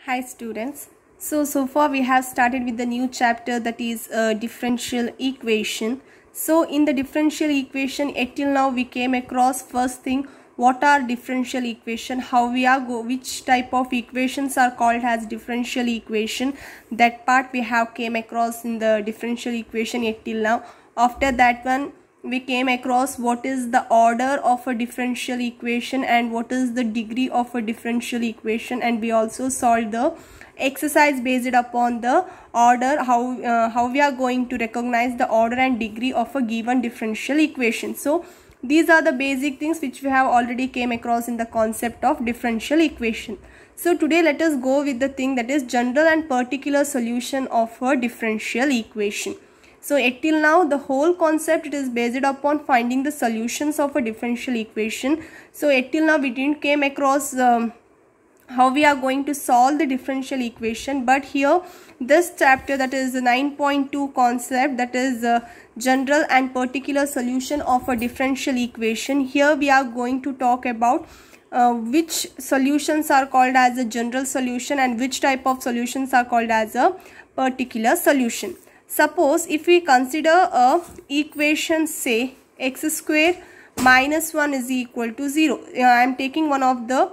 Hi students. So far we have started with the new chapter, that is differential equation. So in the differential equation, till now we came across first thing, what are differential equation, how we are which type of equations are called as differential equation. That part we have came across in the differential equation till now. After that one we came across what is the order of a differential equation and what is the degree of a differential equation, and we also solved the exercise based upon the order, how we are going to recognize the order and degree of a given differential equation. So these are the basic things which we have already came across in the concept of differential equation. So today let us go with the thing, that is general and particular solution of a differential equation. So till now the whole concept, it is based upon finding the solutions of a differential equation. So till now we didn't came across how we are going to solve the differential equation, but here this chapter, that is the 9.2 concept, that is general and particular solution of a differential equation. Here we are going to talk about which solutions are called as a general solution and which type of solutions are called as a particular solution. Suppose if we consider a equation, say x square minus 1 is equal to 0. I am taking one of the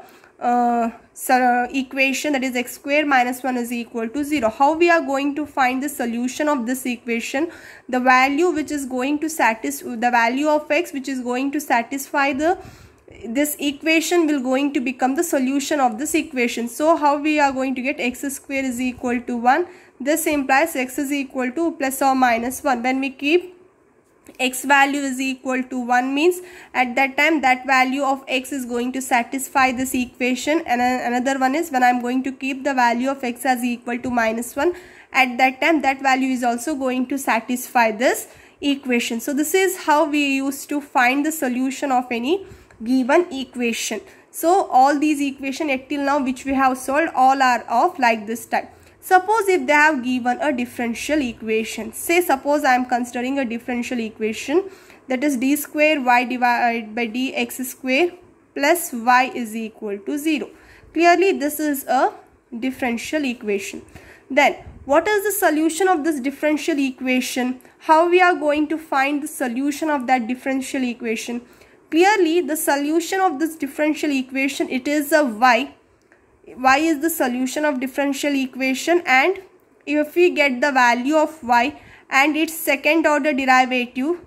equation, that is x square minus 1 is equal to 0. How we are going to find the solution of this equation? The value which is going to satisfy, the value of x which is going to satisfy this equation will going to become the solution of this equation. So how we are going to get x square is equal to 1. This implies x is equal to plus or minus 1. When we keep x value is equal to 1, means at that time that value of x is going to satisfy this equation, and another one is when I am going to keep the value of x as equal to minus 1, at that time that value is also going to satisfy this equation. So this is how we used to find the solution of any given equation. So all these equations till now which we have solved, all are of like this type. Suppose if they have given a differential equation, say suppose I am considering a differential equation, that is d square y divided by dx square plus y is equal to 0. Clearly this is a differential equation. Then what is the solution of this differential equation? How we are going to find the solution of that differential equation? Clearly the solution of this differential equation, it is a y. Y is the solution of differential equation, and if we get the value of y and its second order derivative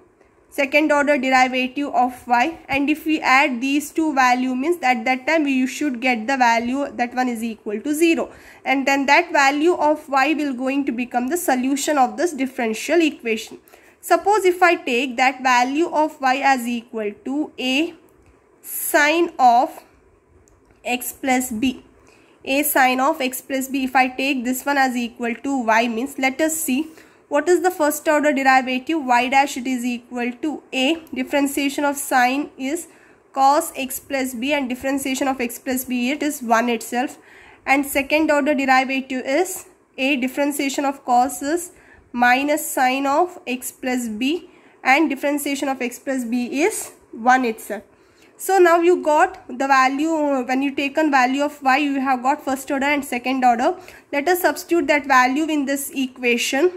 of y, and if we add these two value, means at that time we should get the value, that one is equal to 0, and then that value of y will going to become the solution of this differential equation. Suppose if I take that value of y as equal to a sine of x plus b, a sine of x plus b, if I take this one as equal to y, means let us see what is the first order derivative. Y dash, it is equal to a, differentiation of sine is cos x plus b, and differentiation of x plus b, it is 1 itself, and second order derivative is a, differentiation of cos is minus sine of x plus b, and differentiation of x plus b is 1 itself. So now you got the value, when you taken value of y, you have got first order and second order. Let us substitute that value in this equation.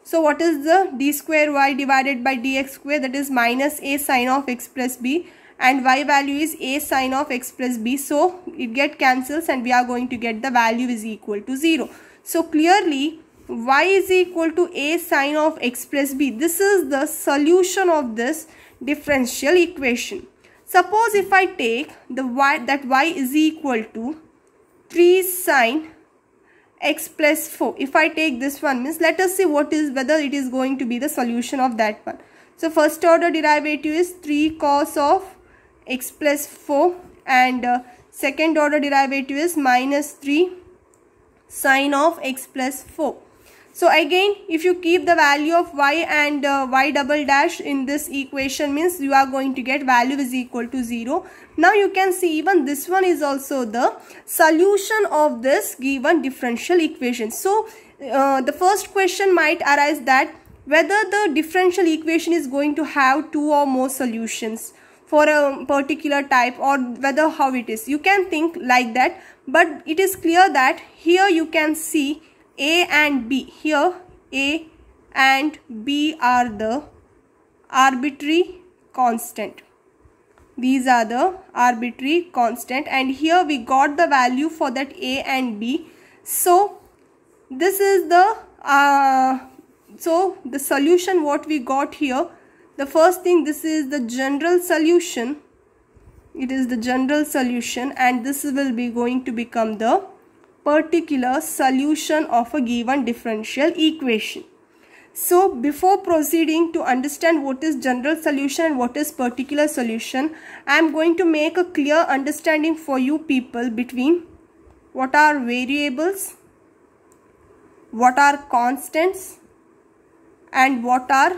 So what is the d square y divided by dx square, that is minus a sine of x plus b, and y value is a sine of x plus b. So it get cancels and we are going to get the value is equal to 0. So clearly y is equal to a sine of x plus b. This is the solution of this differential equation. Suppose if I take the y, that y is equal to 3 sine x plus 4. If I take this one, means let us see what is, whether it is going to be the solution of that one. So first order derivative is 3 cos of x plus 4, and second order derivative is minus 3 sine of x plus 4. So again, if you keep the value of y and y double dash in this equation, means you are going to get value is equal to 0. Now you can see even this one is also the solution of this given differential equation. So the first question might arise that whether the differential equation is going to have two or more solutions. for a particular type, or whether how it is. You can think like that, but it is clear that here you can see A and B. Here A and B are the arbitrary constant. These are the arbitrary constant, and here we got the value for that A and B. So this is the the solution what we got here. The first thing, this is the general solution. It is the general solution, and this will be going to become the particular solution of a given differential equation. So before proceeding to understand what is general solution and what is particular solution, I am going to make a clear understanding for you people between what are variables, what are constants, and what are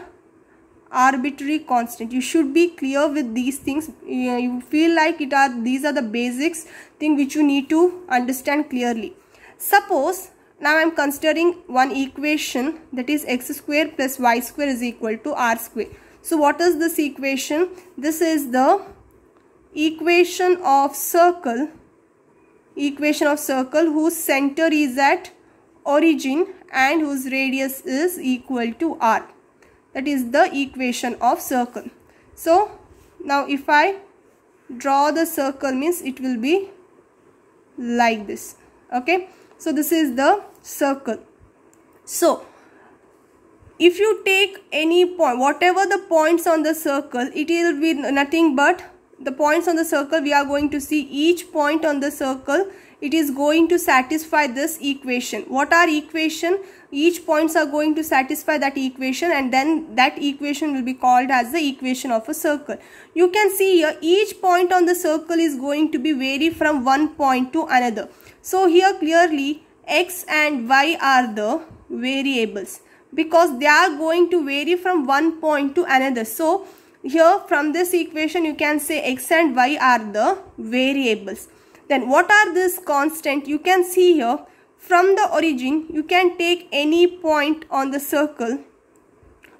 arbitrary constant. You should be clear with these things. You feel like these are the basics thing which you need to understand clearly. Suppose now I am considering one equation, that is x square plus y square is equal to r square. So what is this equation? This is the equation of circle whose center is at origin and whose radius is equal to r. That is the equation of circle. So now if I draw the circle, means it will be like this. Okay, so this is the circle. So if you take any point, whatever the points on the circle, it will be nothing but the points on the circle. We are going to see each point on the circle, it is going to satisfy this equation. What are equation? Each points are going to satisfy that equation, and then that equation will be called as the equation of a circle. You can see here each point on the circle is going to be vary from one point to another. So here clearly x and y are the variables, because they are going to vary from one point to another. So here from this equation you can say x and y are the variables. Then what are this constant? You can see here from the origin you can take any point on the circle.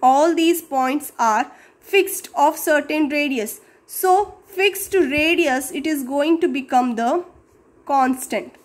All these points are fixed of certain radius. So fixed radius, it is going to become the constant.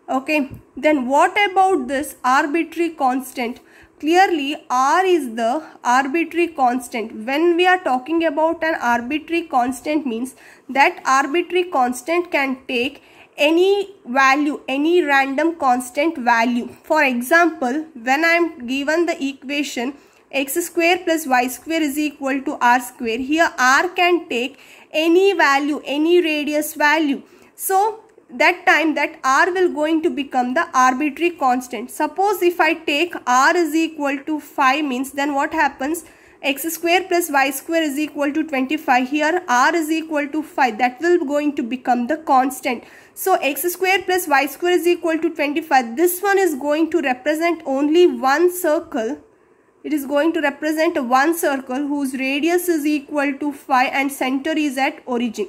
Okay, then what about this arbitrary constant? Clearly r is the arbitrary constant. When we are talking about an arbitrary constant, means that arbitrary constant can take any value, any random constant value. For example, when I am given the equation x square plus y square is equal to r square, here r can take any value, any radius value. So that time that r will going to become the arbitrary constant. Suppose if I take r is equal to 5, means then what happens? X square plus y square is equal to 25. Here r is equal to 5. That will going to become the constant. So x square plus y square is equal to 25. This one is going to represent only one circle. It is going to represent one circle whose radius is equal to 5 and center is at origin.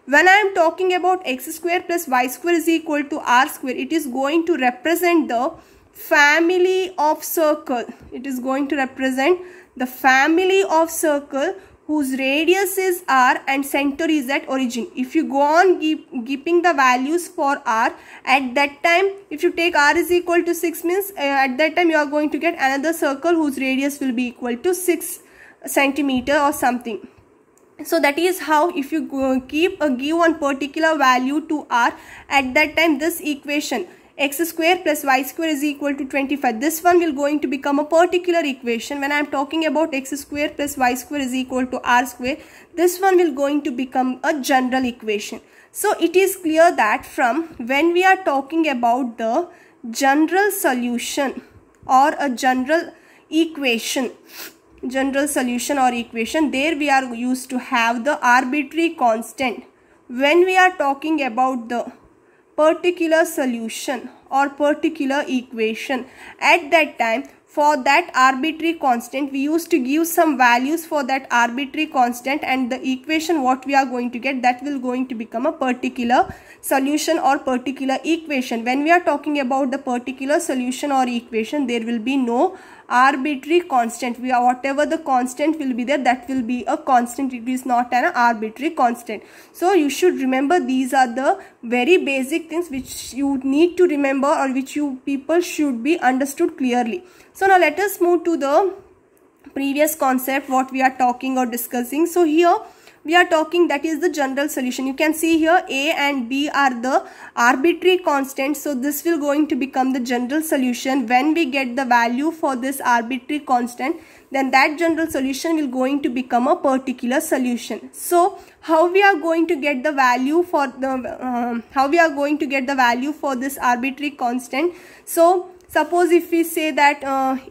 When I am talking about x square plus y square is equal to r square, it is going to represent the family of circle. It is going to represent the family of circle whose radius is r and center is at origin. If you go on keeping the values for r, at that time if you take r is equal to 6, means at that time you are going to get another circle whose radius will be equal to 6 centimeter or something. So that is how, if you give one particular value to r, at that time this equation x square plus y square is equal to 25, this one will going to become a particular equation. When I am talking about x square plus y square is equal to r square, this one will going to become a general equation. So it is clear that from when we are talking about the general solution or a general equation, general solution or equation, there we are used to have the arbitrary constant. When we are talking about the particular solution or particular equation. At that time, for that arbitrary constant, we used to give some values for that arbitrary constant, and the equation what we are going to get, that will going to become a particular solution or particular equation. When we are talking about the particular solution or equation, there will be no arbitrary constant. We are, whatever the constant will be there, that will be a constant. It is not an arbitrary constant. So you should remember, these are the very basic things which you need to remember, or which you people should be understood clearly. So now let us move to the previous concept what we are talking or discussing. So here we are talking, that is the general solution. You can see here A and B are the arbitrary constants. So this will going to become the general solution. When we get the value for this arbitrary constant, then that general solution will going to become a particular solution. So how we are going to get the value for the this arbitrary constant? So suppose if we say that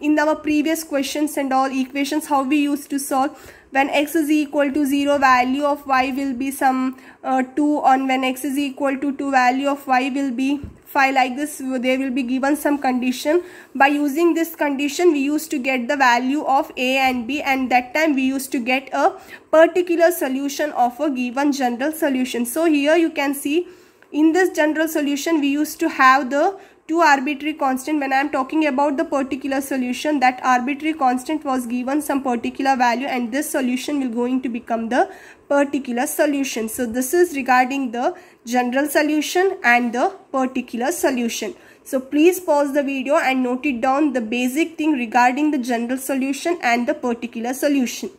in our previous questions and all equations, how we used to solve, when x is equal to 0, value of y will be some 2, and when x is equal to 2, value of y will be 5, like this. They will be given some condition. By using this condition, we used to get the value of a and b, and that time we used to get a particular solution of a given general solution. So here you can see, in this general solution we used to have the two arbitrary constant. When I am talking about the particular solution, that arbitrary constant was given some particular value, and this solution will going to become the particular solution. So this is regarding the general solution and the particular solution. So please pause the video and note it down, the basic thing regarding the general solution and the particular solution.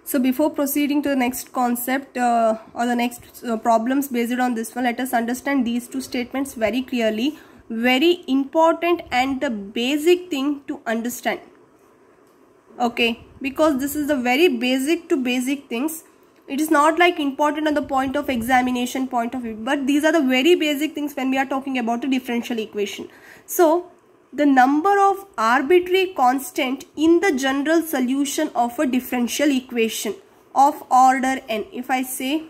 So before proceeding to the next concept or the next problems based on this one, let us understand these two statements very clearly. Very important and the basic thing to understand. Okay, because this is the very basic to basic things. It is not like important on the point of examination point of view, but these are the very basic things when we are talking about a differential equation. So the number of arbitrary constant in the general solution of a differential equation of order n. If I say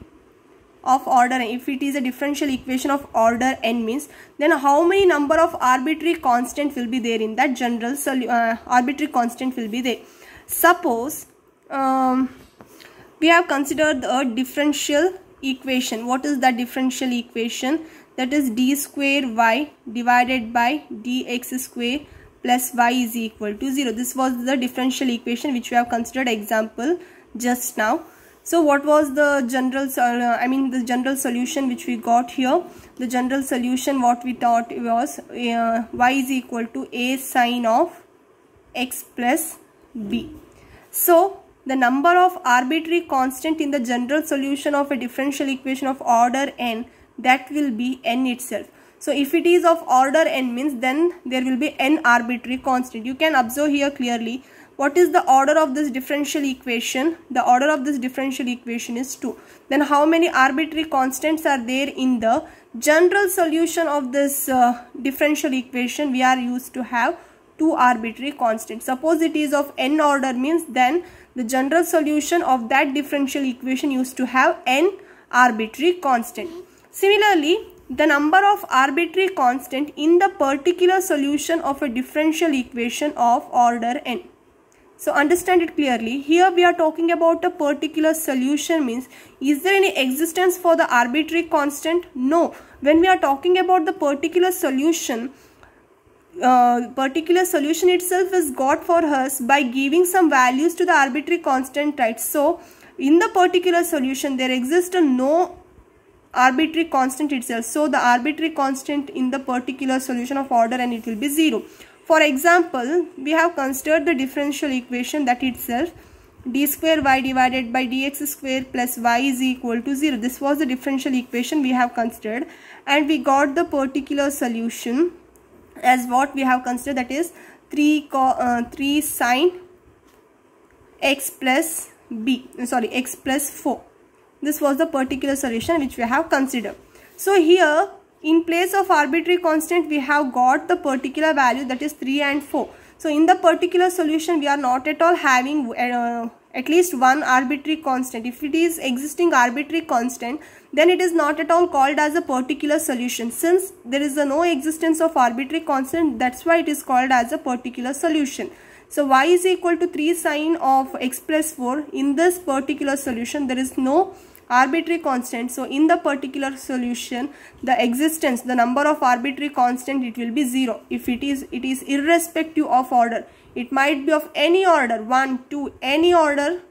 of order n, if it is a differential equation of order n, means then how many number of arbitrary constant will be there in that general arbitrary constant will be there. Suppose we have considered a differential equation. What is that differential equation? That is d square y divided by dx square plus y is equal to 0. This was the differential equation which we have considered example just now. So what was the general the general solution which we got here? The general solution what we thought was y is equal to a sine of x plus b. So the number of arbitrary constant in the general solution of a differential equation of order n, that will be n itself. So if it is of order n, means then there will be n arbitrary constant. You can observe here clearly. What is the order of this differential equation? The order of this differential equation is 2. Then how many arbitrary constants are there in the general solution of this differential equation? We are used to have 2 arbitrary constants. Suppose it is of n order, means then the general solution of that differential equation used to have n arbitrary constant. Similarly, the number of arbitrary constant in the particular solution of a differential equation of order n. So understand it clearly. Here we are talking about a particular solution, means is there any existence for the arbitrary constant? No. When we are talking about the particular solution itself is got for us by giving some values to the arbitrary constant, right? So in the particular solution there exists no arbitrary constant itself. So the arbitrary constant in the particular solution of order n, it will be 0. For example, we have considered the differential equation that itself d square y divided by dx square plus y is equal to 0. This was the differential equation we have considered, and we got the particular solution as what we have considered, that is 3 sine x plus x plus 4. This was the particular solution which we have considered. So here in place of arbitrary constant we have got the particular value, that is 3 and 4. So in the particular solution we are not at all having at least one arbitrary constant. If it is existing arbitrary constant, then it is not at all called as a particular solution. Since there is no existence of arbitrary constant, that's why it is called as a particular solution. So y is equal to 3 sine of x plus 4. In this particular solution, there is no arbitrary constant. So in the particular solution, the number of arbitrary constant, it will be 0. If it is irrespective of order. It might be of any order, 1, 2, any order.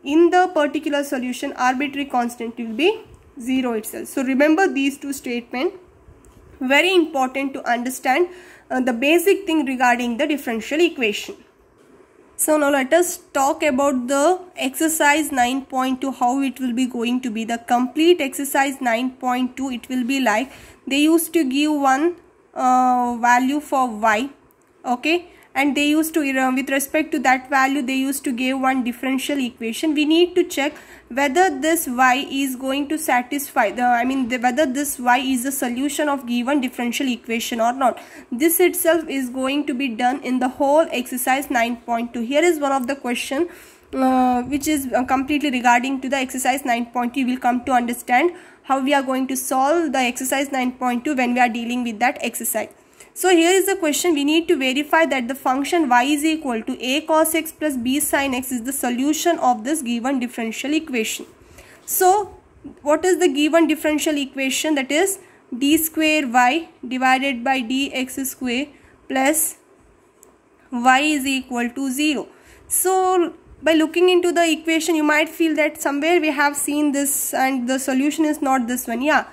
In the particular solution, arbitrary constant will be 0 itself. So remember these two statements. Very important to understand the basic thing regarding the differential equation. So now let us talk about the exercise 9.2, how it will be going to be. The complete exercise 9.2, it will be like, they used to give one value for y, okay, and they used to, with respect to that value, they used to give one differential equation. We need to check whether this y is going to satisfy whether this y is the solution of given differential equation or not. This itself is going to be done in the whole exercise 9.2. Here is one of the question which is completely regarding to the exercise 9.2. You will come to understand how we are going to solve the exercise 9.2 when we are dealing with that exercise. So here is the question. We need to verify that the function y is equal to a cos x plus b sin x is the solution of this given differential equation. So what is the given differential equation? That is d square y divided by dx square plus y is equal to 0. So by looking into the equation, you might feel that somewhere we have seen this and the solution is not this one. Yeah,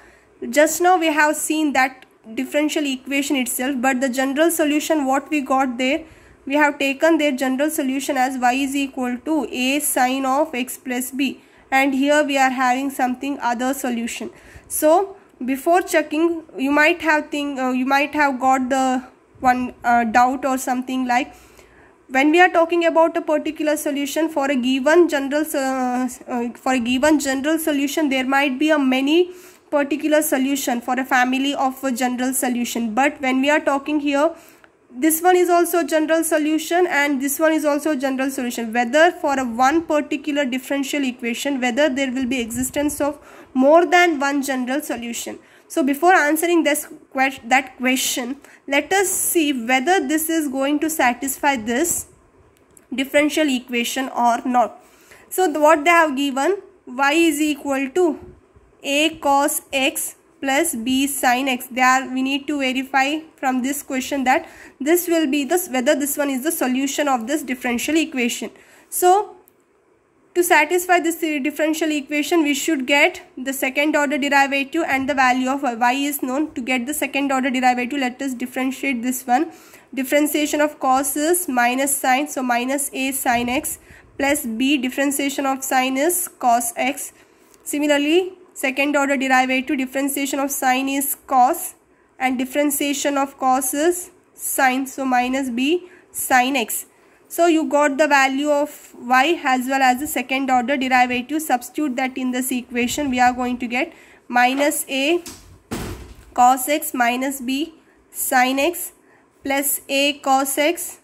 just now we have seen that differential equation itself, but the general solution what we got there, we have taken their general solution as y is equal to a sine of x plus b, and here we are having something other solution. So before checking, you might have got the one doubt or something like, when we are talking about a particular solution for a given general solution, there might be a many particular solution for a family of a general solution. But when we are talking here, this one is also general solution and this one is also general solution. Whether for a one particular differential equation, whether there will be existence of more than one general solution. So before answering that question, let us see whether this is going to satisfy this differential equation or not. So what they have given, y is equal to a cos x plus b sin x. We need to verify from this question that this will be whether this one is the solution of this differential equation. So to satisfy this differential equation, we should get the second order derivative and the value of y is known. To get the second order derivative, let us differentiate this one. Differentiation of cos is minus sine, so minus a sin x, plus b differentiation of sine is cos x. Similarly, second order derivative, differentiation of sine is cos and differentiation of cos is sine, so minus b sin x. So you got the value of y as well as the second order derivative. Substitute that in this equation. We are going to get minus a cos x minus b sin x plus a cos x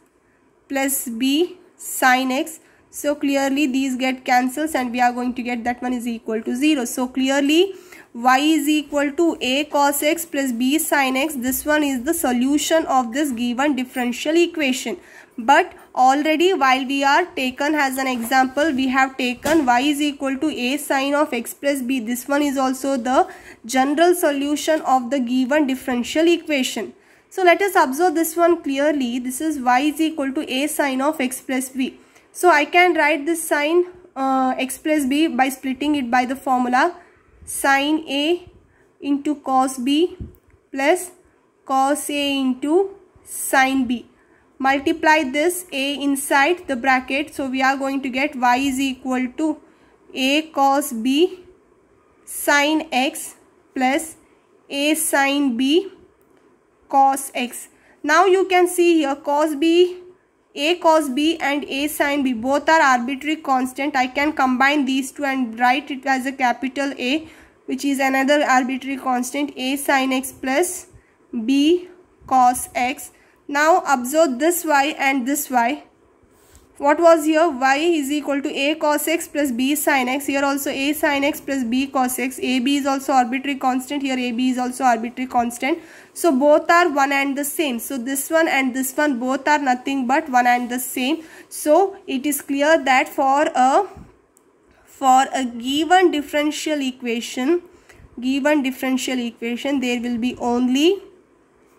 plus b sin x. So clearly these get cancels and we are going to get that one is equal to 0. So clearly y is equal to a cos x plus b sin x. This one is the solution of this given differential equation. But already while we are taken as an example, we have taken y is equal to a sine of x plus b. This one is also the general solution of the given differential equation. So let us observe this one clearly. This is y is equal to a sine of x plus b. So I can write this sine x plus b by splitting it by the formula sine a into cos b plus cos a into sine b. Multiply this a inside the bracket. So we are going to get y is equal to a cos b sine x plus a sine b cos x. Now you can see here a cos b and a sin b both are arbitrary constant. I can combine these two and write it as a capital A, which is another arbitrary constant, a sin x plus b cos x. Now observe this y and this y. what was here? Y is equal to a cos x plus b sin x. Here also a sin x plus b cos x. AB is also arbitrary constant. Here AB is also arbitrary constant. So both are one and the same. So this one and this one both are nothing but one and the same. So it is clear that for a given differential equation, there will be only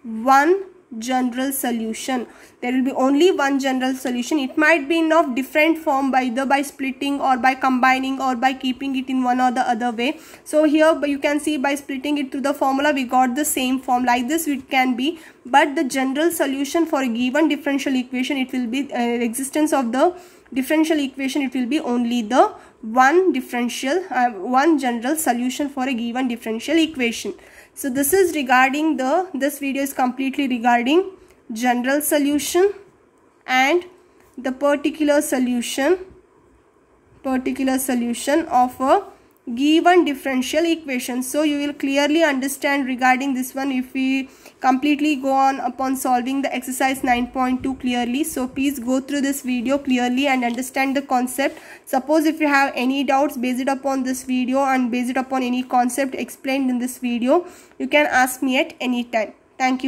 one general solution. There will be only one general solution. It might be in of different form, either by splitting or by combining or by keeping it in one or the other way. So here you can see by splitting it through the formula we got the same form. Like this it can be, but the general solution for a given differential equation, it will be existence of the differential equation, it will be only the one general solution for a given differential equation. So this is regarding this video is completely regarding general solution and the particular solution of a given differential equation. So you will clearly understand regarding this one if we completely go on upon solving the exercise 9.2 clearly. So please go through this video clearly and understand the concept. Suppose if you have any doubts based upon this video and based upon any concept explained in this video, you can ask me at any time. Thank you.